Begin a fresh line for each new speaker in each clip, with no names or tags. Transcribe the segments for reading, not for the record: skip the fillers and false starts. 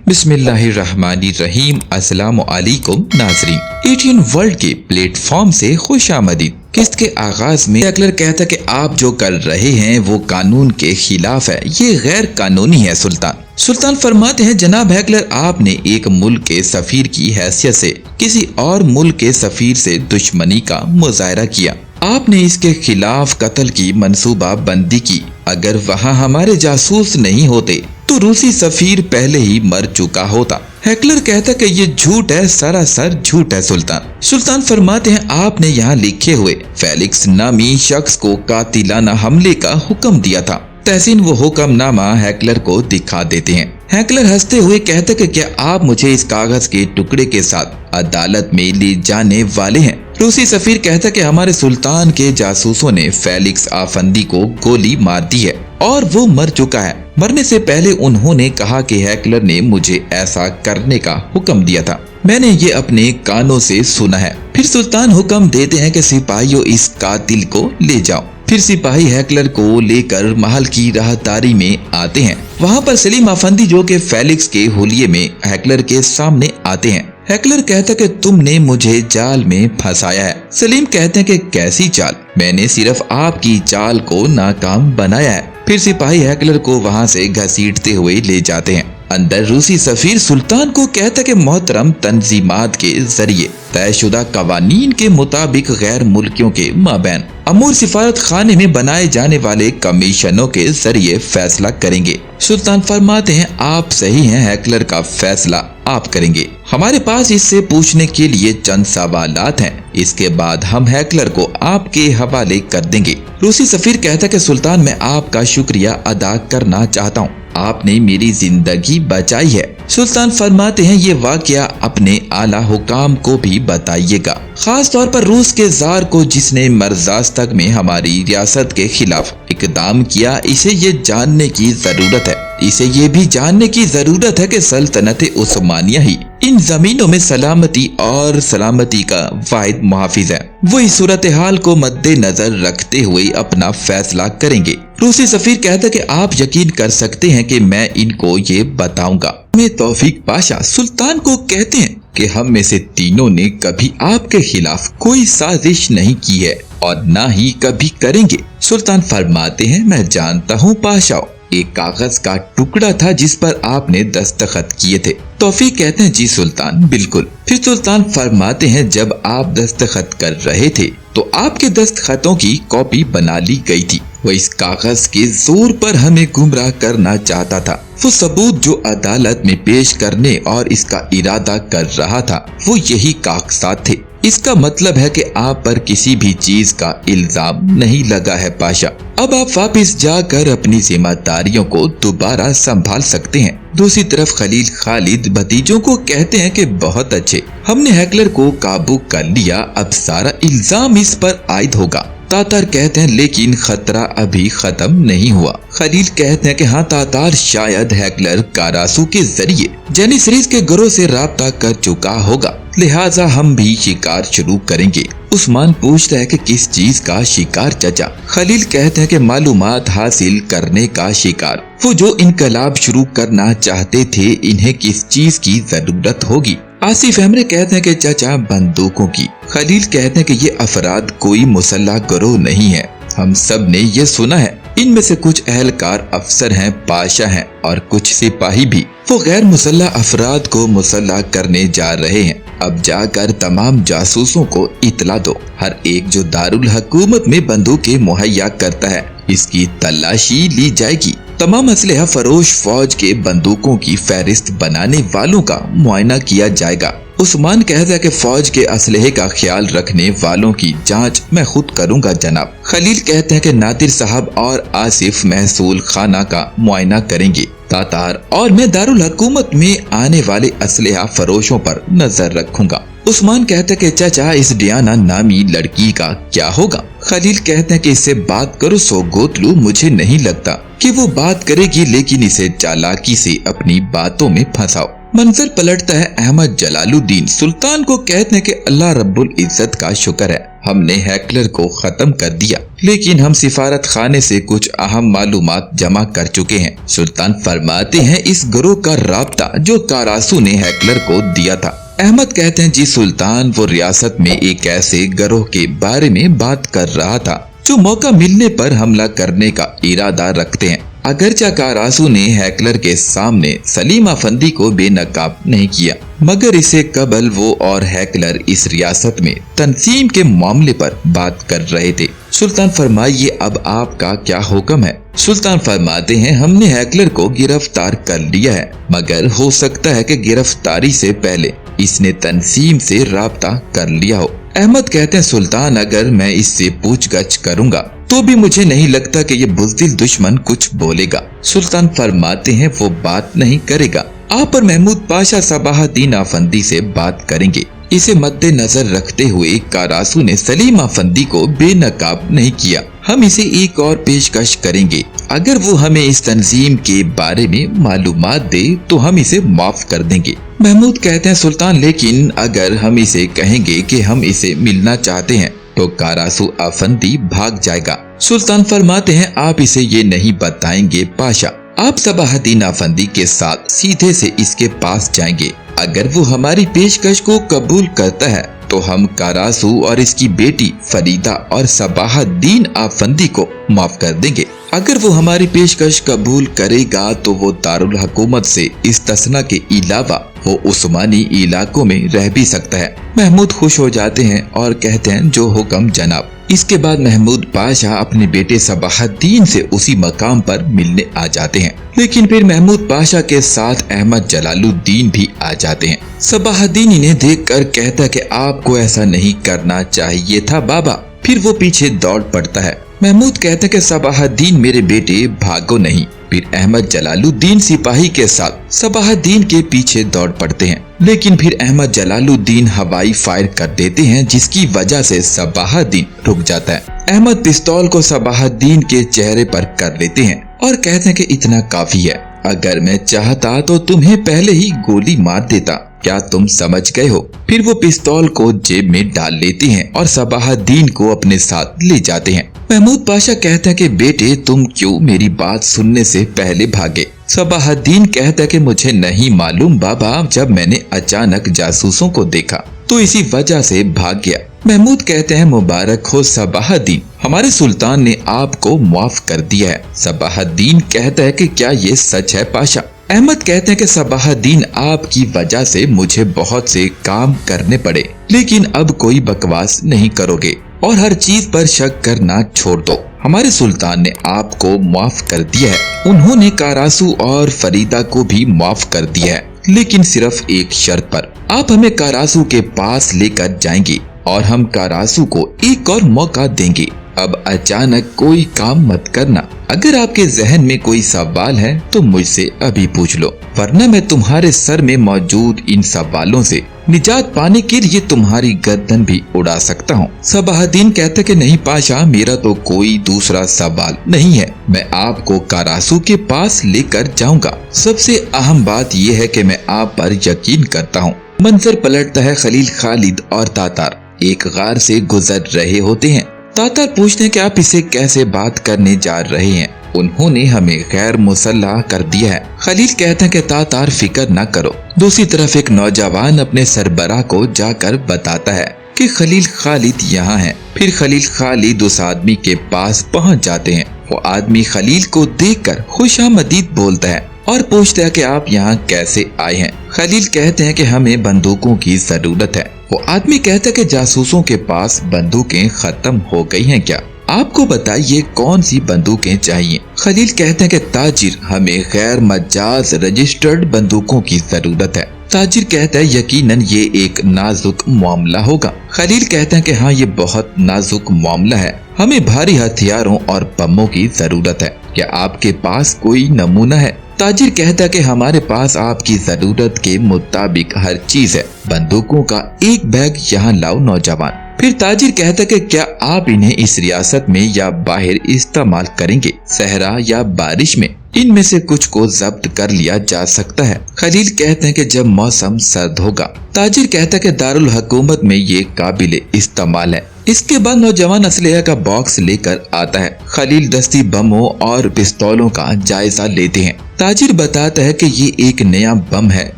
बिस्मिल्लाहिर्रहमानिर्रहीम। अस्सलाम वालेकुम नाज़रीन, एटीएन वर्ल्ड के प्लेटफॉर्म से खुश आमदीद। किस्त के आगाज में हैकलर कहता कि आप जो कर रहे हैं वो कानून के खिलाफ है, ये गैर कानूनी है। सुल्तान फरमाते हैं, जनाब हैकलर, आपने एक मुल्क के सफीर की हैसियत से किसी और मुल्क के सफीर से दुश्मनी का मुजाहरा किया। आपने इसके खिलाफ कत्ल की मंसूबा बंदी की। अगर वहाँ हमारे जासूस नहीं होते तो रूसी सफीर पहले ही मर चुका होता। हैकलर कहता कि ये झूठ है, सरासर झूठ है। सुल्तान फरमाते हैं, आपने यहाँ लिखे हुए फेलिक्स नामी शख्स को कातिलाना हमले का हुक्म दिया था। तहसीन वो हुक्मनामा हैकलर को दिखा देते हैं। हैकलर हंसते हुए कहते कि क्या आप मुझे इस कागज के टुकड़े के साथ अदालत में ले जाने वाले हैं? रूसी सफीर कहता कि हमारे सुल्तान के जासूसों ने फेलिक्स आफंदी को गोली मार दी है और वो मर चुका है। मरने से पहले उन्होंने कहा कि हैकलर ने मुझे ऐसा करने का हुक्म दिया था। मैंने ये अपने कानों से सुना है। फिर सुल्तान हुक्म देते हैं कि सिपाहियों, इस कातिल को ले जाओ। फिर सिपाही हैकलर को लेकर महल की राहदारी में आते हैं। वहाँ पर सलीम आफंदी जो कि फेलिक्स के हुलिये में हैकलर के सामने आते हैं। हैकलर कहता कि तुमने मुझे जाल में फंसाया है। सलीम कहते हैं कि कैसी चाल? मैंने सिर्फ आपकी चाल को नाकाम बनाया है। फिर सिपाही हैकलर को वहाँ से घसीटते हुए ले जाते हैं। अंदर रूसी सफीर सुल्तान को कहता कि मोहतरम, तंजीमात के जरिए तयशुदा कवानीन के मुताबिक गैर मुल्कियों के माबैन अमूर सिफारत खाने में बनाए जाने वाले कमीशनों के जरिए फैसला करेंगे। सुल्तान फरमाते हैं, आप सही हैं, हैकलर का फैसला आप करेंगे। हमारे पास इससे पूछने के लिए चंद सवालात हैं, इसके बाद हम हैकलर को आपके हवाले कर देंगे। रूसी सफीर कहता कि सुल्तान, मैं आपका शुक्रिया अदा करना चाहता हूँ, आपने मेरी जिंदगी बचाई है। सुल्तान फरमाते हैं, ये वाकया अपने आला हुकाम को भी बताइएगा, खास तौर पर रूस के जार को, जिसने मर्जास्तक में हमारी रियासत के खिलाफ इकदाम किया। इसे ये जानने की जरूरत है, इसे ये भी जानने की जरूरत है कि सल्तनत उस्मानिया ही इन जमीनों में सलामती और सलामती का वाहिद मुहाफिज है। वो इस सूरत हाल को मद्देनजर रखते हुए अपना फैसला करेंगे। रूसी सफीर कहता कि आप यकीन कर सकते हैं कि मैं इनको ये बताऊंगा। में तौफीक पाशा सुल्तान को कहते हैं कि हम में से तीनों ने कभी आपके खिलाफ कोई साजिश नहीं की है और ना ही कभी करेंगे। सुल्तान फरमाते हैं, मैं जानता हूँ पाशाओ, एक कागज का टुकड़ा था जिस पर आपने दस्तखत किए थे। तौफीक कहते हैं, जी सुल्तान, बिल्कुल। फिर सुल्तान फरमाते हैं, जब आप दस्तखत कर रहे थे तो आपके दस्तखतों की कॉपी बना ली गई थी। वो इस कागज के जोर पर हमें गुमराह करना चाहता था। वो सबूत जो अदालत में पेश करने और इसका इरादा कर रहा था वो यही कागजात थे। इसका मतलब है कि आप पर किसी भी चीज का इल्जाम नहीं लगा है पाशा। अब आप वापस जाकर अपनी जिम्मेदारियों को दोबारा संभाल सकते हैं। दूसरी तरफ खलील खालिद भतीजों को कहते हैं कि बहुत अच्छे, हमने हैकलर को काबू कर लिया, अब सारा इल्जाम इस पर आयद होगा। तातार कहते हैं, लेकिन खतरा अभी खत्म नहीं हुआ। खलील कहते हैं कि हाँ, तातार शायद हैकलर कारासू के जरिए जेनिसरीज के घरों से राब्ता कर चुका होगा, लिहाजा हम भी शिकार शुरू करेंगे। उस्मान पूछता है कि किस चीज का शिकार चचा? खलील कहते हैं कि मालूमात हासिल करने का शिकार। वो जो इनकलाब शुरू करना चाहते थे, इन्हें किस चीज की जरूरत होगी? आसिफ अहमद कहते हैं कि चाचा, बंदूकों की। खलील कहते हैं कि ये अफराद कोई मुसल्ला गिरोह नहीं है, हम सब ने ये सुना है। इनमें से कुछ अहलकार अफसर हैं, पाशा हैं और कुछ सिपाही भी। वो गैर मुसल्ला अफराद को मुसल्ला करने जा रहे हैं। अब जाकर तमाम जासूसों को इतला दो। हर एक जो दारुल हुकूमत में बंदूकें मुहैया करता है, इसकी तलाशी ली जाएगी। तमाम असलहा फरोश फौज के बंदूकों की फहरिस्त बनाने वालों का मुआयना किया जाएगा। उस्मान कहता है कि फौज के असलहे का ख्याल रखने वालों की जांच मैं खुद करूंगा जनाब। खलील कहते हैं कि नादिर साहब और आसिफ महसूल खाना का मुआयना करेंगे। तातार और मैं दारुल हुकूमत में आने वाले असलहा फरोशों पर नजर रखूंगा। उस्मान कहते हैं कि चाचा, इस डियाना नामी लड़की का क्या होगा? खलील कहते हैं कि इससे बात करो सो गोतलू, मुझे नहीं लगता कि वो बात करेगी, लेकिन इसे चालाकी से अपनी बातों में फंसाओ। मंजर पलटता है। अहमद जलालुद्दीन सुल्तान को कहते हैं कि अल्लाह रब्बुल इज्जत का शुक्र है, हमने हैकलर को खत्म कर दिया, लेकिन हम सिफारत खाने से कुछ अहम मालूमात जमा कर चुके हैं। सुल्तान फरमाते हैं इस गिरोह का राब्ता जो कारासू ने हैकलर को दिया था। अहमद कहते हैं जी सुल्तान, वो रियासत में एक ऐसे गिरोह के बारे में बात कर रहा था जो मौका मिलने पर हमला करने का इरादा रखते हैं। अगरचे कारासू ने हैकलर के सामने सलीम अफंदी को बेनकाब नहीं किया, मगर इससे कबल वो और हैकलर इस रियासत में तंजीम के मामले पर बात कर रहे थे। सुल्तान फरमाइए अब आपका क्या हुक्म है? सुल्तान फरमाते हैं हमने हैकलर को गिरफ्तार कर लिया है, मगर हो सकता है कि गिरफ्तारी से पहले इसने तंजीम से राब्ता कर लिया हो। अहमद कहते हैं सुल्तान, अगर मैं इससे पूछगछ करूंगा तो भी मुझे नहीं लगता कि ये बुज़दिल दुश्मन कुछ बोलेगा। सुल्तान फरमाते हैं वो बात नहीं करेगा, आप और महमूद पाशा सबाहुद्दीन अफंदी से बात करेंगे। इसे मद्देनजर रखते हुए कारासू ने सलीम अफंदी को बेनकाब नहीं किया। हम इसे एक और पेशकश करेंगे, अगर वो हमें इस तंजीम के बारे में मालूमात दे तो हम इसे माफ कर देंगे। महमूद कहते हैं सुल्तान, लेकिन अगर हम इसे कहेंगे कि हम इसे मिलना चाहते हैं तो कारासू अफंदी भाग जाएगा। सुल्तान फरमाते हैं आप इसे ये नहीं बताएंगे पाशा, आप सबाहुद्दीन अफंदी के साथ सीधे से इसके पास जाएंगे। अगर वो हमारी पेशकश को कबूल करता है तो हम कारासू और इसकी बेटी फरीदा और सबाहुद्दीन अफंदी को माफ कर देंगे। अगर वो हमारी पेशकश कबूल करेगा तो वो दारुल हुकूमत से इस्तिस्ना के अलावा वो उस्मानी इलाकों में रह भी सकता है। महमूद खुश हो जाते हैं और कहते हैं जो हुक्म जनाब। इसके बाद महमूद पाशा अपने बेटे सबाहुद्दीन से उसी मकाम पर मिलने आ जाते हैं, लेकिन फिर महमूद पाशा के साथ अहमद जलालुद्दीन भी आ जाते हैं। सबाहुद्दीन इन्हें देखकर कहता है कि आपको ऐसा नहीं करना चाहिए था बाबा। फिर वो पीछे दौड़ पड़ता है। महमूद कहते हैं कि सबाहुद्दीन मेरे बेटे भागो नहीं। फिर अहमद जलालुद्दीन सिपाही के साथ सबाहुद्दीन के पीछे दौड़ पड़ते हैं, लेकिन फिर अहमद जलालुद्दीन हवाई फायर कर देते हैं जिसकी वजह से सबाहुद्दीन रुक जाता है। अहमद पिस्तौल को सबाहुद्दीन के चेहरे पर कर लेते हैं और कहते हैं कि इतना काफी है, अगर मैं चाहता तो तुम्हें पहले ही गोली मार देता, क्या तुम समझ गए हो? फिर वो पिस्तौल को जेब में डाल लेते हैं और सबाहुद्दीन को अपने साथ ले जाते हैं। महमूद पाशा कहते हैं कि बेटे तुम क्यों मेरी बात सुनने से पहले भागे? सबाहुद्दीन कहता है कि मुझे नहीं मालूम बाबा, जब मैंने अचानक जासूसों को देखा तो इसी वजह से भाग गया। महमूद कहते हैं मुबारक हो सबाहुद्दीन, हमारे सुल्तान ने आपको माफ कर दिया है। सबाहुद्दीन कहता है कि क्या ये सच है पाशा? अहमद कहते हैं कि सबाहुद्दीन आपकी वजह से मुझे बहुत से काम करने पड़े, लेकिन अब कोई बकवास नहीं करोगे और हर चीज पर शक करना छोड़ दो। हमारे सुल्तान ने आपको माफ कर दिया है। उन्होंने कारासू और फरीदा को भी माफ कर दिया है, लेकिन सिर्फ एक शर्त पर। आप हमें कारासू के पास लेकर जाएंगे और हम कारासू को एक और मौका देंगे। अब अचानक कोई काम मत करना। अगर आपके जहन में कोई सवाल है तो मुझसे अभी पूछ लो, वरना मैं तुम्हारे सर में मौजूद इन सवालों से निजात पाने के लिए तुम्हारी गर्दन भी उड़ा सकता हूँ। सबाहुद्दीन कहते कि नहीं पाशा, मेरा तो कोई दूसरा सवाल नहीं है, मैं आपको कारासू के पास लेकर जाऊंगा। सबसे अहम बात यह है कि मैं आप पर यकीन करता हूँ। मंजर पलटता है, खलील, खालिद और तातार एक गार से गुजर रहे होते हैं। तातार पूछते हैं कि आप इसे कैसे बात करने जा रहे हैं? उन्होंने हमें गैर मुसल्लह कर दिया है। खलील कहते हैं कि तातार फिक्र न करो। दूसरी तरफ एक नौजवान अपने सरबराह को जाकर बताता है कि खलील खालिद यहाँ है। फिर खलील खालिद उस आदमी के पास पहुँच जाते हैं। वो आदमी खलील को देखकर खुशामदीद बोलता है और पूछता है कि आप यहाँ कैसे आए हैं? खलील कहते हैं कि हमें बंदूकों की जरूरत है। वो आदमी कहता है कि जासूसों के पास बंदूकें खत्म हो गई हैं क्या? आपको बताइए कौन सी बंदूकें चाहिए? खलील कहते हैं कि ताजिर, हमें गैर मजाज रजिस्टर्ड बंदूकों की जरूरत है। ताजिर कहता है यकीनन ये एक नाजुक मामला होगा। खलील कहते हैं कि हाँ, ये बहुत नाजुक मामला है, हमें भारी हथियारों और बमों की जरूरत है। क्या आपके पास कोई नमूना है? ताजिर कहता है कि हमारे पास आपकी जरूरत के मुताबिक हर चीज है। बंदूकों का एक बैग यहाँ लाओ नौजवान। फिर ताजिर कहता है कि क्या आप इन्हें इस रियासत में या बाहर इस्तेमाल करेंगे, सहरा या बारिश में? इनमें से कुछ को जब्त कर लिया जा सकता है। खलील कहते हैं कि जब मौसम सर्द होगा। ताजिर कहता है कि दारुल हुकूमत में ये काबिल इस्तेमाल है। इसके बाद नौजवान असलहा का बॉक्स लेकर आता है। खलील दस्ती बमों और पिस्तौलों का जायजा लेते हैं। ताजिर बताता है कि ये एक नया बम है,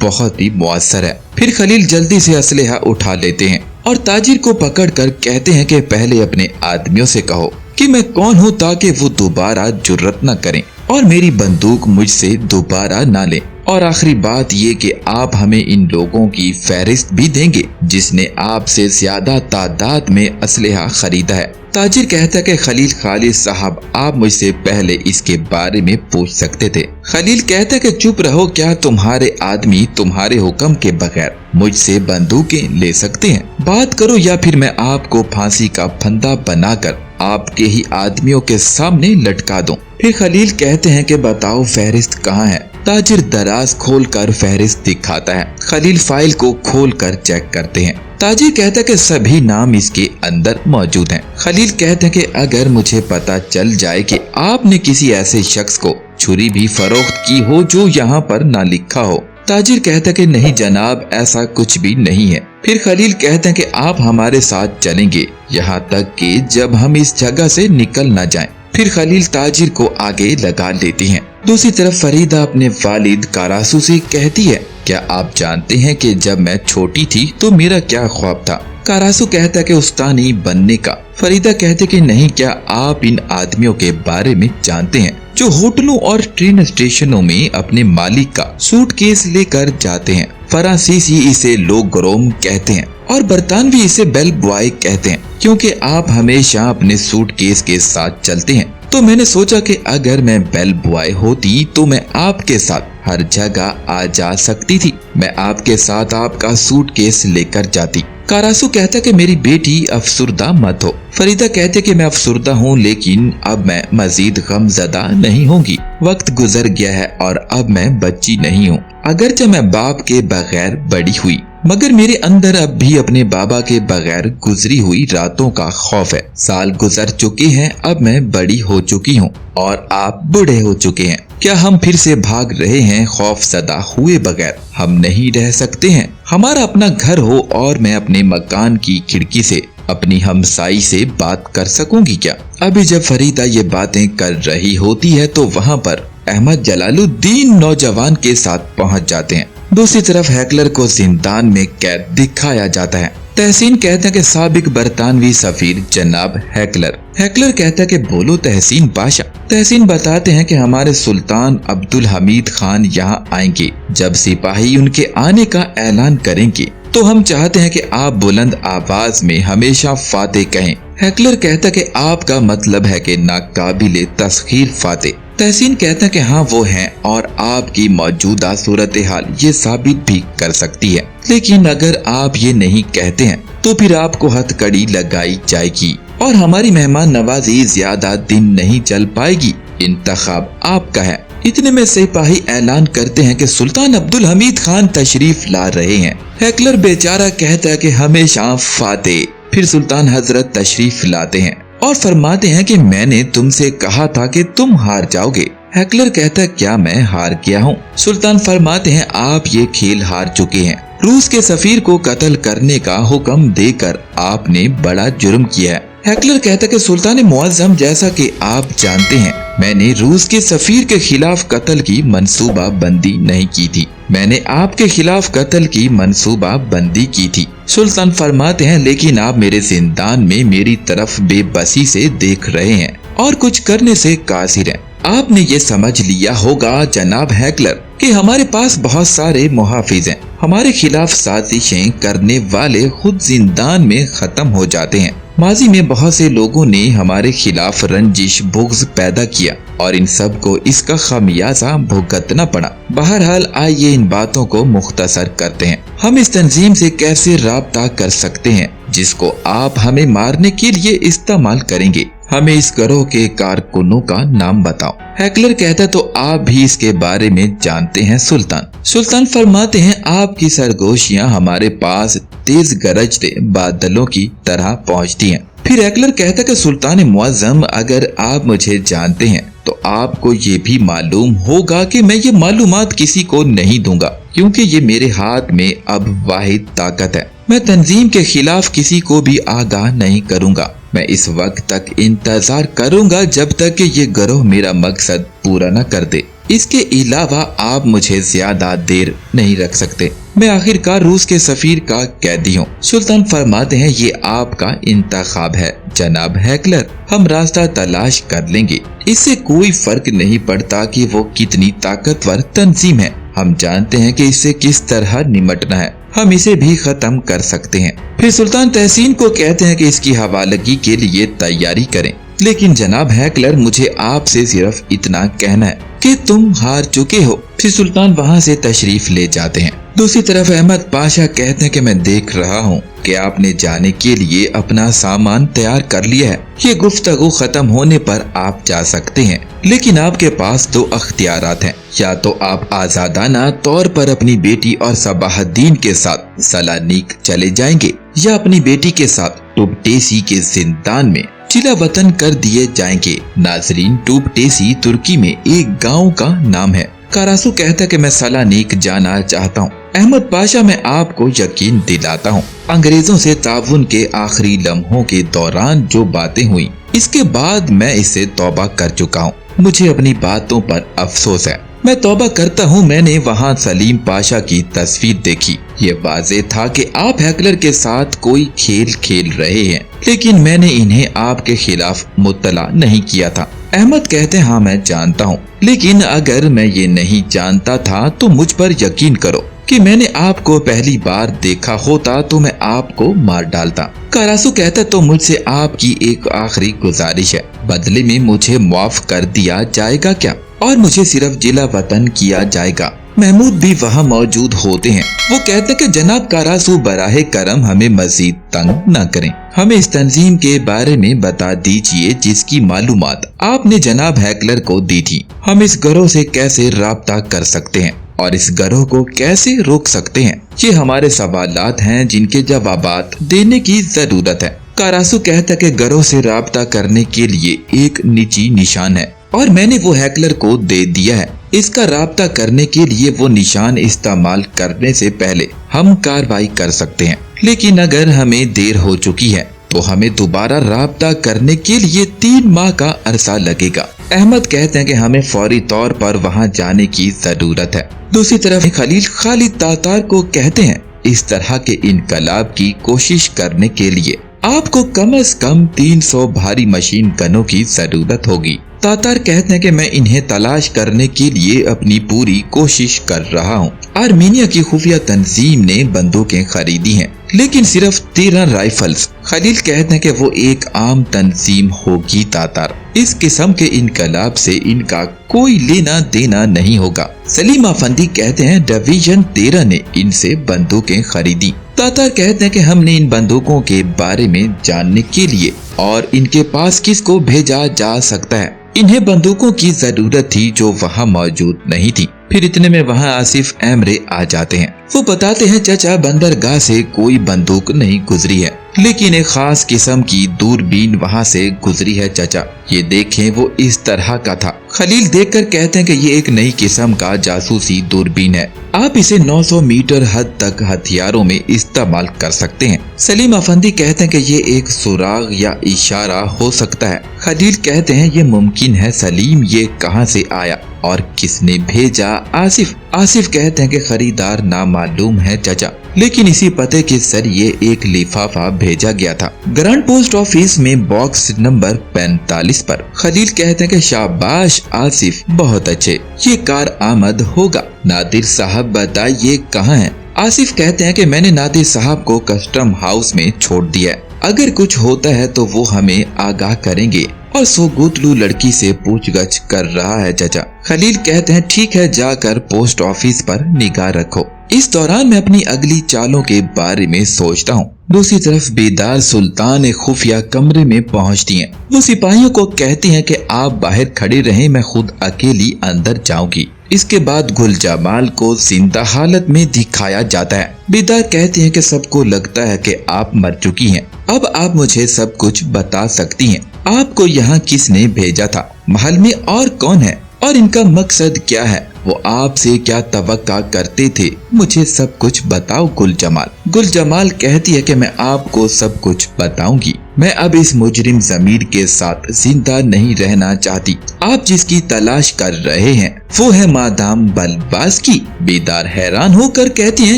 बहुत ही मुअस्सर है। फिर खलील जल्दी से असलहा उठा लेते हैं और ताजिर को पकड़कर कहते हैं कि पहले अपने आदमियों से कहो कि मैं कौन हूँ, ताकि वो दोबारा जुर्रत न करें और मेरी बंदूक मुझसे दोबारा ना लें। और आखिरी बात ये कि आप हमें इन लोगों की फहरिस्त भी देंगे जिसने आपसे ज्यादा तादाद में असलहा खरीदा है। ताजिर कहता है कि खलील खालिद साहब, आप मुझसे पहले इसके बारे में पूछ सकते थे। खलील कहता है कि चुप रहो, क्या तुम्हारे आदमी तुम्हारे हुक्म के बगैर मुझसे बंदूकें ले सकते हैं? बात करो या फिर मैं आपको फांसी का फंदा बनाकर आपके ही आदमियों के सामने लटका दूं। फिर खलील कहते हैं कि बताओ फहरिस्त कहाँ है? ताजिर दराज खोलकर फहरिस्त दिखाता है। खलील फाइल को खोलकर चेक करते हैं। ताजिर कहता है कि सभी नाम इसके अंदर मौजूद हैं। खलील कहते हैं कि अगर मुझे पता चल जाए कि आपने किसी ऐसे शख्स को छुरी भी फरोख्त की हो जो यहाँ पर ना लिखा हो। ताजिर कहता है कि नहीं जनाब, ऐसा कुछ भी नहीं है। फिर खलील कहते हैं कि आप हमारे साथ चलेंगे यहाँ तक कि जब हम इस जगह से निकल न जाएं। फिर खलील ताजिर को आगे लगा लेती हैं। दूसरी तरफ फरीदा अपने वालिद कारासू से कहती है, क्या आप जानते हैं कि जब मैं छोटी थी तो मेरा क्या ख्वाब था? कारासू कहता है कि उस्तानी बनने का। फरीदा कहते कि नहीं, क्या आप इन आदमियों के बारे में जानते हैं जो होटलों और ट्रेन स्टेशनों में अपने मालिक का सूटकेस लेकर जाते हैं? फ्रांसीसी इसे लोगरोम कहते हैं और बरतानवी इसे बेल बॉय कहते हैं, क्योंकि आप हमेशा अपने सूटकेस के साथ चलते हैं। तो मैंने सोचा कि अगर मैं बेल बॉय होती तो मैं आपके साथ हर जगह आ जा सकती थी। मैं आपके साथ आपका सूटकेस लेकर जाती। कारासू कहता कि मेरी बेटी अफसुर्दा मत हो। फरीदा कहते कि मैं अफसुर्दा हूँ, लेकिन अब मैं मजीद गमज़दा नहीं होंगी। वक्त गुजर गया है और अब मैं बच्ची नहीं हूँ, अगरचे मैं बाप के बगैर बड़ी हुई, मगर मेरे अंदर अब भी अपने बाबा के बगैर गुजरी हुई रातों का खौफ है। साल गुजर चुके हैं, अब मैं बड़ी हो चुकी हूँ और आप बूढ़े हो चुके हैं। क्या हम फिर से भाग रहे हैं खौफ ज़दा हुए बगैर? हम नहीं रह सकते हैं। हमारा अपना घर हो और मैं अपने मकान की खिड़की से अपनी हमसाई से बात कर सकूंगी क्या? अभी जब फरीदा ये बातें कर रही होती है तो वहाँ पर अहमद जलालुद्दीन नौजवान के साथ पहुँच जाते हैं। दूसरी तरफ हैकलर को जिंदान में कैद दिखाया जाता है। तहसीन कहता है कि साबिक बरतानवी सफीर जनाब हैकलर। हैकलर कहता है कि बोलो तहसीन बादशाह। तहसीन बताते हैं कि हमारे सुल्तान अब्दुल हमीद खान यहाँ आएंगे। जब सिपाही उनके आने का ऐलान करेंगे तो हम चाहते हैं कि आप बुलंद आवाज में हमेशा फाते कहें। हैकलर कहता है कि आपका मतलब है कि नाकाबिले तस्खीर फाते। तहसीन कहता है कि हाँ वो हैं और आपकी मौजूदा सूरत हाल ये साबित भी कर सकती है, लेकिन अगर आप ये नहीं कहते हैं तो फिर आपको हथकड़ी लगाई जाएगी और हमारी मेहमान नवाजी ज्यादा दिन नहीं चल पाएगी। इंतखाब आपका है। इतने में सिपाही ऐलान करते हैं कि सुल्तान अब्दुल हमीद खान तशरीफ ला रहे हैं। हैकलर बेचारा कहता है कि हमेशा फाते। फिर सुल्तान हजरत तशरीफ लाते हैं और फरमाते हैं कि मैंने तुमसे कहा था कि तुम हार जाओगे। हैकलर कहता है क्या मैं हार गया हूँ? सुल्तान फरमाते हैं आप ये खेल हार चुके हैं। रूस के सफीर को कत्ल करने का हुक्म देकर आपने बड़ा जुर्म किया है। हैकलर कहता है कि सुल्तान मुअज्जम, जैसा कि आप जानते हैं मैंने रूस के सफीर के खिलाफ कत्ल की मंसूबा बंदी नहीं की थी। मैंने आपके खिलाफ कत्ल की मंसूबा बंदी की थी। सुल्तान फरमाते हैं लेकिन आप मेरे जिंदान में मेरी तरफ बेबसी से देख रहे हैं और कुछ करने से कासिर हैं। आपने ये समझ लिया होगा जनाब हैकलर कि हमारे पास बहुत सारे मुहाफिज हैं। हमारे खिलाफ साजिशें करने वाले खुद जिंदान में खत्म हो जाते हैं। माजी में बहुत से लोगों ने हमारे खिलाफ रंजिश बुग़्ज़ पैदा किया और इन सब को इसका खामियाजा भुगतना पड़ा। बहरहाल आइए इन बातों को मुख्तसर करते हैं। हम इस तंजीम से कैसे राब्ता कर सकते हैं जिसको आप हमें मारने के लिए इस्तेमाल करेंगे? हमें इस गिरोह के कारकुनों का नाम बताओ। हैकलर कहता तो आप भी इसके बारे में जानते हैं सुल्तान। सुल्तान फरमाते हैं आपकी सरगोशियां हमारे पास तेज गरजते बादलों की तरह पहुंचती हैं। फिर हैकलर कहता कि सुल्तान मुअज्जम, अगर आप मुझे जानते हैं तो आपको ये भी मालूम होगा कि मैं ये मालूमात किसी को नहीं दूंगा, क्योंकि ये मेरे हाथ में अब वाहिद ताकत है। मैं तंजीम के खिलाफ किसी को भी आगाह नहीं करूंगा। मैं इस वक्त तक इंतजार करूंगा जब तक कि ये गिरोह मेरा मकसद पूरा न कर दे। इसके अलावा आप मुझे ज्यादा देर नहीं रख सकते। मैं आखिरकार रूस के सफीर का कैदी हूँ। सुल्तान फरमाते हैं, ये आपका इंतखाब है जनाब हैकलर, हम रास्ता तलाश कर लेंगे। इससे कोई फर्क नहीं पड़ता कि वो कितनी ताकतवर तंजीम है। हम जानते हैं कि इससे किस तरह निमटना है। हम इसे भी खत्म कर सकते हैं। फिर सुल्तान तहसीन को कहते हैं कि इसकी हवालगी के लिए तैयारी करें। लेकिन जनाब हैकलर, मुझे आपसे सिर्फ इतना कहना है कि तुम हार चुके हो। फिर सुल्तान वहाँ से तशरीफ ले जाते हैं। दूसरी तरफ अहमद पाशा कहते हैं कि मैं देख रहा हूँ कि आपने जाने के लिए अपना सामान तैयार कर लिया है। ये गुफ्तगू खत्म होने पर आप जा सकते हैं, लेकिन आपके पास दो अख्तियारात हैं। या तो आप आजादाना तौर पर अपनी बेटी और सबाहद्दीन के साथ सलानीक चले जाएंगे, या अपनी बेटी के साथ टुबटेसी के जिंदान में चिला वतन कर दिए जाएंगे। नाजरीन, टुबटेसी तुर्की में एक गांव का नाम है। कारासू कहता है कि मैं सलानीक जाना चाहता हूँ। अहमद पाशा, मैं आपको यकीन दिलाता हूँ, अंग्रेजों से ताउन के आखिरी लम्हों के दौरान जो बातें हुई, इसके बाद मैं इससे तौबा कर चुका हूँ। मुझे अपनी बातों पर अफसोस है। मैं तौबा करता हूँ, मैंने वहाँ सलीम पाशा की तस्वीर देखी। ये वाज़ेह था कि आप हैकलर के साथ कोई खेल खेल रहे हैं, लेकिन मैंने इन्हें आपके खिलाफ मुत्तला नहीं किया था। अहमद कहते हैं, हाँ मैं जानता हूँ, लेकिन अगर मैं ये नहीं जानता था तो मुझ पर यकीन करो कि मैंने आपको पहली बार देखा होता तो मैं आपको मार डालता। कारासू कहता, तो मुझसे आपकी एक आखिरी गुजारिश है, बदले में मुझे माफ कर दिया जाएगा क्या? और मुझे सिर्फ जिला वतन किया जाएगा। महमूद भी वहाँ मौजूद होते हैं। वो कहते हैं कि जनाब कारासू, बराहे करम हमें मजीद तंग न करें। हमें इस तंजीम के बारे में बता दीजिए जिसकी मालूमात आपने जनाब हैकलर को दी थी। हम इस गिरोह से कैसे राब्ता कर सकते हैं और इस गिरोह को कैसे रोक सकते हैं? ये हमारे सवालात हैं जिनके जवाबात देने की जरूरत है। कारासू कहता है कि गिरोह से राब्ता करने के लिए एक निजी निशान है और मैंने वो हैकलर को दे दिया है। इसका राब्ता करने के लिए वो निशान इस्तेमाल करने से पहले हम कार्रवाई कर सकते हैं, लेकिन अगर हमें देर हो चुकी है तो हमें दोबारा राब्ता करने के लिए 3 माह का अरसा लगेगा। अहमद कहते हैं कि हमें फौरी तौर पर वहाँ जाने की जरूरत है। दूसरी तरफ खलील खालिद तातार को कहते हैं, इस तरह के इनकलाब की कोशिश करने के लिए आपको कम से कम 300 भारी मशीन गनों की जरूरत होगी। तातार कहते हैं कि मैं इन्हें तलाश करने के लिए अपनी पूरी कोशिश कर रहा हूँ। आर्मीनिया की खुफिया तंजीम ने बंदूकें खरीदी हैं, लेकिन सिर्फ 13 राइफल्स। खलील कहते हैं कि वो एक आम तंजीम होगी तातार। इस किस्म के इनकलाब से इनका कोई लेना देना नहीं होगा। सलीम अफंदी कहते हैं डिवीजन 13 ने इनसे बंदूकें खरीदी। तातार कहते हैं कि हमने इन बंदूकों के बारे में जानने के लिए और इनके पास किसको भेजा जा सकता है। इन्हें बंदूकों की जरूरत थी जो वहाँ मौजूद नहीं थी। फिर इतने में वहाँ आसिफ एमरे आ जाते हैं। वो बताते हैं, चाचा बंदरगाह से कोई बंदूक नहीं गुजरी है, लेकिन एक खास किस्म की दूरबीन वहाँ से गुजरी है चाचा। ये देखें, वो इस तरह का था। खलील देखकर कहते हैं कि ये एक नई किस्म का जासूसी दूरबीन है। आप इसे 900 मीटर हद तक हथियारों में इस्तेमाल कर सकते हैं। सलीम अफंदी कहते हैं कि ये एक सुराग या इशारा हो सकता है। खलील कहते हैं, ये मुमकिन है सलीम, ये कहाँ से आया और किसने भेजा? आसिफ कहते हैं कि खरीदार नामालूम है चाचा, लेकिन इसी पते के जरिए एक लिफाफा भेजा गया था ग्रांड पोस्ट ऑफिस में बॉक्स नंबर 45 पर। खलील कहते हैं कि शाबाश आसिफ, बहुत अच्छे, ये कार आमद होगा। नादिर साहब बताइए कहाँ है? आसिफ कहते हैं कि मैंने नादिर साहब को कस्टम हाउस में छोड़ दिया है। अगर कुछ होता है तो वो हमें आगाह करेंगे और सोगुतलू लड़की से पूछगछ कर रहा है चाचा। खलील कहते हैं, ठीक है, जाकर पोस्ट ऑफिस पर निगाह रखो। इस दौरान मैं अपनी अगली चालों के बारे में सोचता हूँ। दूसरी तरफ बेदार सुल्तान एक खुफिया कमरे में पहुँचती हैं। वो सिपाहियों को कहती हैं कि आप बाहर खड़े रहें, मैं खुद अकेली अंदर जाऊंगी। इसके बाद गुल जमाल को जिंदा हालत में दिखाया जाता है। बेदार कहती हैं कि सबको लगता है कि आप मर चुकी हैं, अब आप मुझे सब कुछ बता सकती हैं। आपको यहाँ किसने भेजा था? महल में और कौन है और इनका मकसद क्या है, वो आपसे क्या तवक्का करते थे, मुझे सब कुछ बताओ गुल जमाल। गुल जमाल कहती है कि मैं आपको सब कुछ बताऊंगी। मैं अब इस मुजरिम ज़मीर के साथ जिंदा नहीं रहना चाहती। आप जिसकी तलाश कर रहे हैं वो है मादाम बलबाज़की। बेदार हैरान होकर कहती हैं,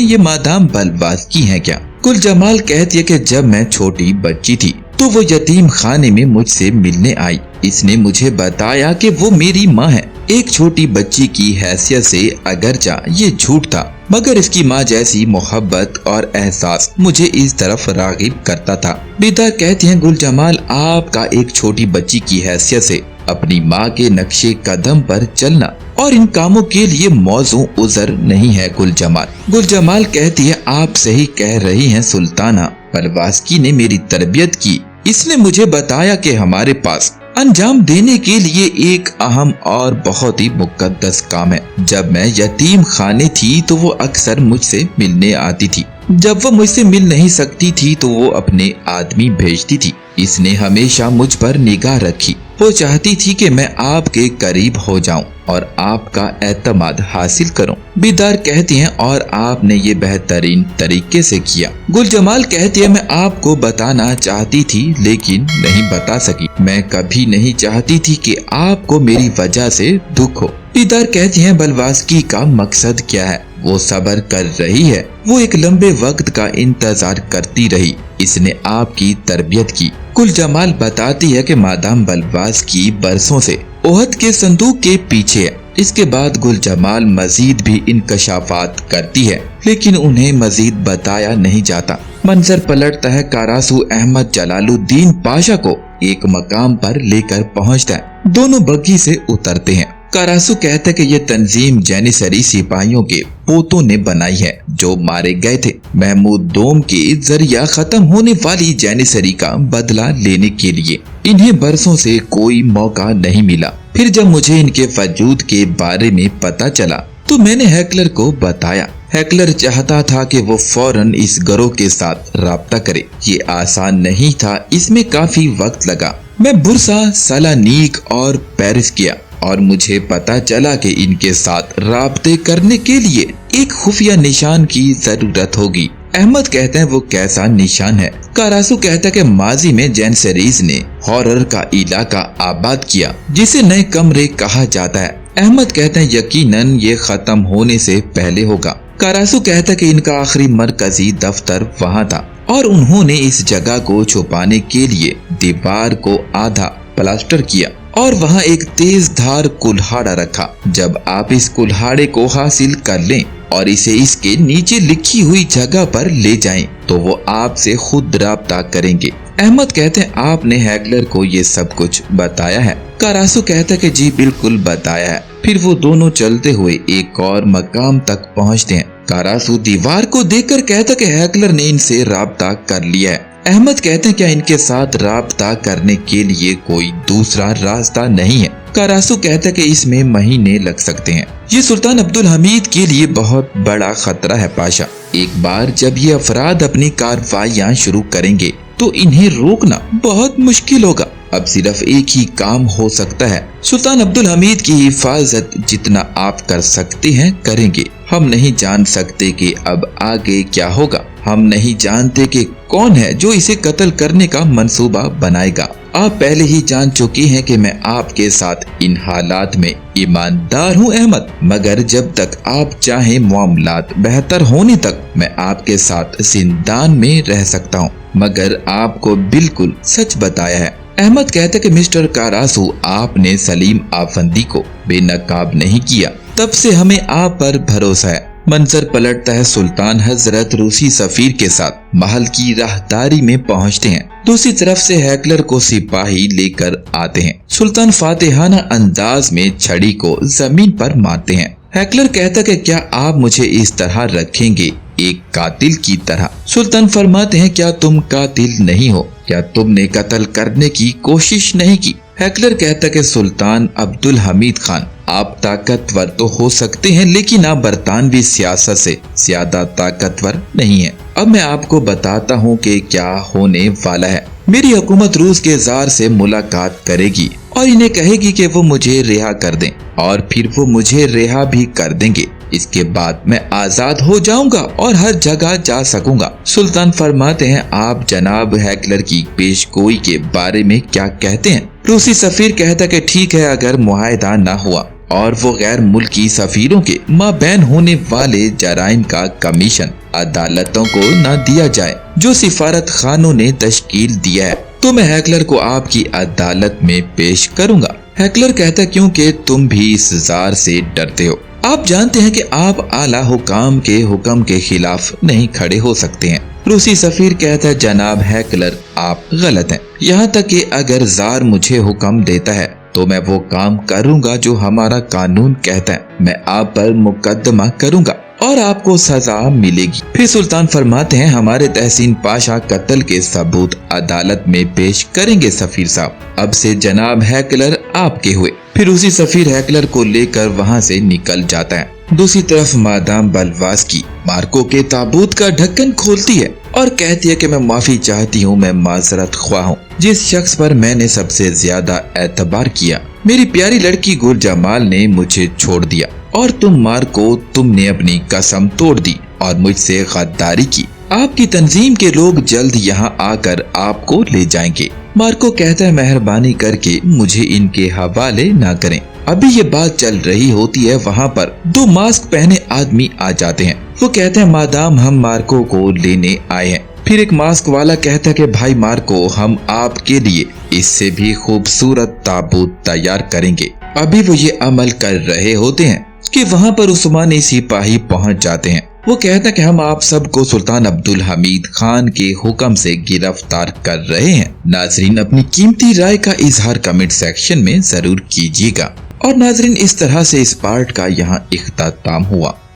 ये मादाम बलबाज़की हैं क्या? गुल जमाल कहती है कि जब मैं छोटी बच्ची थी तो वो यतीम खाने में मुझसे मिलने आई। इसने मुझे बताया कि वो मेरी माँ है। एक छोटी बच्ची की हैसियत से अगरचा ये झूठ था, मगर इसकी माँ जैसी मोहब्बत और एहसास मुझे इस तरफ रागिब करता था। बेदा कहती हैं, गुल जमाल आपका एक छोटी बच्ची की हैसियत से अपनी माँ के नक्शे कदम पर चलना और इन कामों के लिए मौजू उज़र नहीं है गुल जमाल। गुल जमाल कहती है, आप सही कह रही हैं सुल्ताना, बलबाज़की ने मेरी तरबियत की। इसने मुझे बताया कि हमारे पास अंजाम देने के लिए एक अहम और बहुत ही मुकद्दस काम है। जब मैं यतीम खाने थी तो वो अक्सर मुझसे मिलने आती थी। जब वो मुझसे मिल नहीं सकती थी तो वो अपने आदमी भेजती थी। इसने हमेशा मुझ पर निगाह रखी। वो चाहती थी कि मैं आपके करीब हो जाऊं और आपका एतमाद हासिल करूं। बेदार कहती हैं, और आपने ये बेहतरीन तरीके से किया। गुल जमाल कहती है, मैं आपको बताना चाहती थी लेकिन नहीं बता सकी। मैं कभी नहीं चाहती थी कि आपको मेरी वजह से दुख हो। बेदार कहती हैं, बलबाज़की का मकसद क्या है? वो सब्र कर रही है। वो एक लंबे वक्त का इंतजार करती रही। इसने आपकी तरबियत की। गुल जमाल बताती है कि मादाम बलबाज़की बरसों से ओहद के संदूक के पीछे है। इसके बाद गुल जमाल मजीद भी इंकशाफात करती है लेकिन उन्हें मजीद बताया नहीं जाता। मंजर पलटता है, कारासू अहमद जलालुद्दीन पाशा को एक मकाम पर लेकर पहुंचता है। दोनों बग्घी से उतरते हैं। कारासू कहता है कि ये तंजीम जैनिसरी सिपाहियों के पोतों ने बनाई है जो मारे गए थे, महमूद दोम के जरिया खत्म होने वाली जैनिसरी का बदला लेने के लिए। इन्हें बरसों से कोई मौका नहीं मिला। फिर जब मुझे इनके वजूद के बारे में पता चला तो मैंने हैकलर को बताया। हैकलर चाहता था कि वो फौरन इस गिरोह के साथ राब्ता करे। ये आसान नहीं था, इसमें काफी वक्त लगा। मैं बुरसा, सलानीक और पेरिस किया और मुझे पता चला कि इनके साथ राब्ते करने के लिए एक खुफिया निशान की जरूरत होगी। अहमद कहते हैं, वो कैसा निशान है? कारासू कहता है कि माजी में जैनसरीज ने हॉरर का इलाका आबाद किया जिसे नए कमरे कहा जाता है। अहमद कहते हैं, यकीनन ये खत्म होने से पहले होगा। कारासू कहता है कि इनका आखिरी मरकजी दफ्तर वहाँ था और उन्होंने इस जगह को छुपाने के लिए दीवार को आधा प्लास्टर किया और वहाँ एक तेज धार कुल्हाड़ा रखा। जब आप इस कुल्हाड़े को हासिल कर लें और इसे इसके नीचे लिखी हुई जगह पर ले जाएं, तो वो आपसे खुद राब्ता करेंगे। अहमद कहते हैं, आपने हैकलर को ये सब कुछ बताया है? कारासू कहता है कि जी बिल्कुल बताया है। फिर वो दोनों चलते हुए एक और मकाम तक पहुँचते हैं। कारासू दीवार को देखकर कहता कि हैकलर ने इनसे राब्ता कर लिया है। अहमद कहते हैं, क्या इनके साथ राब्ता करने के लिए कोई दूसरा रास्ता नहीं है? कारासू कहता है कि इसमें महीने लग सकते हैं। ये सुल्तान अब्दुल हमीद के लिए बहुत बड़ा खतरा है पाशा। एक बार जब ये अफराद अपनी कार्रवाइयाँ शुरू करेंगे तो इन्हें रोकना बहुत मुश्किल होगा। अब सिर्फ एक ही काम हो सकता है, सुल्तान अब्दुल हमीद की हिफाजत जितना आप कर सकते हैं करेंगे। हम नहीं जान सकते कि अब आगे क्या होगा। हम नहीं जानते कि कौन है जो इसे कत्ल करने का मंसूबा बनाएगा। आप पहले ही जान चुके हैं कि मैं आपके साथ इन हालात में ईमानदार हूं अहमद, मगर जब तक आप चाहें मामलात बेहतर होने तक मैं आपके साथ जिंदान में रह सकता हूं, मगर आपको बिल्कुल सच बताया है। अहमद कहते कि मिस्टर कारासू, आपने सलीम आफंदी को बेनकाब नहीं किया, तब से हमें आप पर भरोसा है। मंजर पलटता है, सुल्तान हजरत रूसी सफीर के साथ महल की राहदारी में पहुंचते हैं। दूसरी तरफ से हैकलर को सिपाही लेकर आते हैं। सुल्तान फातिहाना अंदाज में छड़ी को जमीन पर मारते हैं। हैकलर कहता कि क्या आप मुझे इस तरह रखेंगे, एक कातिल की तरह? सुल्तान फरमाते हैं, क्या तुम कातिल नहीं हो? क्या तुमने कत्ल करने की कोशिश नहीं की? हैकलर कहता कि सुल्तान अब्दुल हमीद खान, आप ताकतवर तो हो सकते हैं लेकिन आप बरतानवी सियासत से ज्यादा ताकतवर नहीं है। अब मैं आपको बताता हूँ कि क्या होने वाला है। मेरी हुकूमत रूस के जार से मुलाकात करेगी और इन्हें कहेगी कि वो मुझे रिहा कर दें, और फिर वो मुझे रिहा भी कर देंगे। इसके बाद मैं आजाद हो जाऊंगा और हर जगह जा सकूंगा। सुल्तान फरमाते हैं, आप जनाब हैकलर की पेशगोई के बारे में क्या कहते हैं? रूसी सफीर कहता कि ठीक है, अगर मुआहदा न हुआ और वो गैर मुल्की सफीरों के माबैन होने वाले जराइम का कमीशन अदालतों को न दिया जाए जो सिफारत खानों ने तश्कील दिया है, तो मैं हैकलर को आपकी अदालत में पेश करूंगा। हैकलर कहता, क्योंकि तुम भी इस जार से डरते हो। आप जानते हैं कि आप आला हुकाम के हुक्म के खिलाफ नहीं खड़े हो सकते हैं। रूसी सफीर कहता है, जनाब हैकलर, आप गलत हैं। यहाँ तक कि अगर जार मुझे हुक्म देता है तो मैं वो काम करूंगा जो हमारा कानून कहता है। मैं आप पर मुकदमा करूंगा और आपको सजा मिलेगी। फिर सुल्तान फरमाते हैं, हमारे तहसीन पाशा कत्ल के सबूत अदालत में पेश करेंगे सफीर साहब। अब से जनाब हैकलर आपके हुए। फिर उसी सफीर हैकलर को लेकर वहाँ से निकल जाता है। दूसरी तरफ मादाम बलवास की मार्को के ताबूत का ढक्कन खोलती है और कहती है कि मैं माफी चाहती हूँ, मैं माजरत ख्वाह हूँ जिस शख्स पर मैंने सबसे ज्यादा एतबार किया। मेरी प्यारी लड़की गुल जमाल ने मुझे छोड़ दिया और तुम मार्को, तुमने अपनी कसम तोड़ दी और मुझसे गद्दारी की। आपकी तंजीम के लोग जल्द यहाँ आकर आपको ले जाएंगे। मार्को कहता है, मेहरबानी करके मुझे इनके हवाले ना करें। अभी ये बात चल रही होती है, वहाँ पर दो मास्क पहने आदमी आ जाते हैं। वो कहते हैं, मादाम, हम मार्को को लेने आए हैं। फिर एक मास्क वाला कहता है कि भाई मार्को, हम आपके लिए इससे भी खूबसूरत ताबूत तैयार करेंगे। अभी वो ये अमल कर रहे होते हैं कि वहाँ पर उस्मानी सिपाही पहुँच जाते हैं। वो कहता है कि हम आप सबको सुल्तान अब्दुल हमीद खान के हुक्म से गिरफ्तार कर रहे हैं। नाजरीन, अपनी कीमती राय का इजहार कमेंट सेक्शन में जरूर कीजिएगा। और नाजरीन, इस तरह से इस पार्ट का यहाँ इख्तिताम हुआ।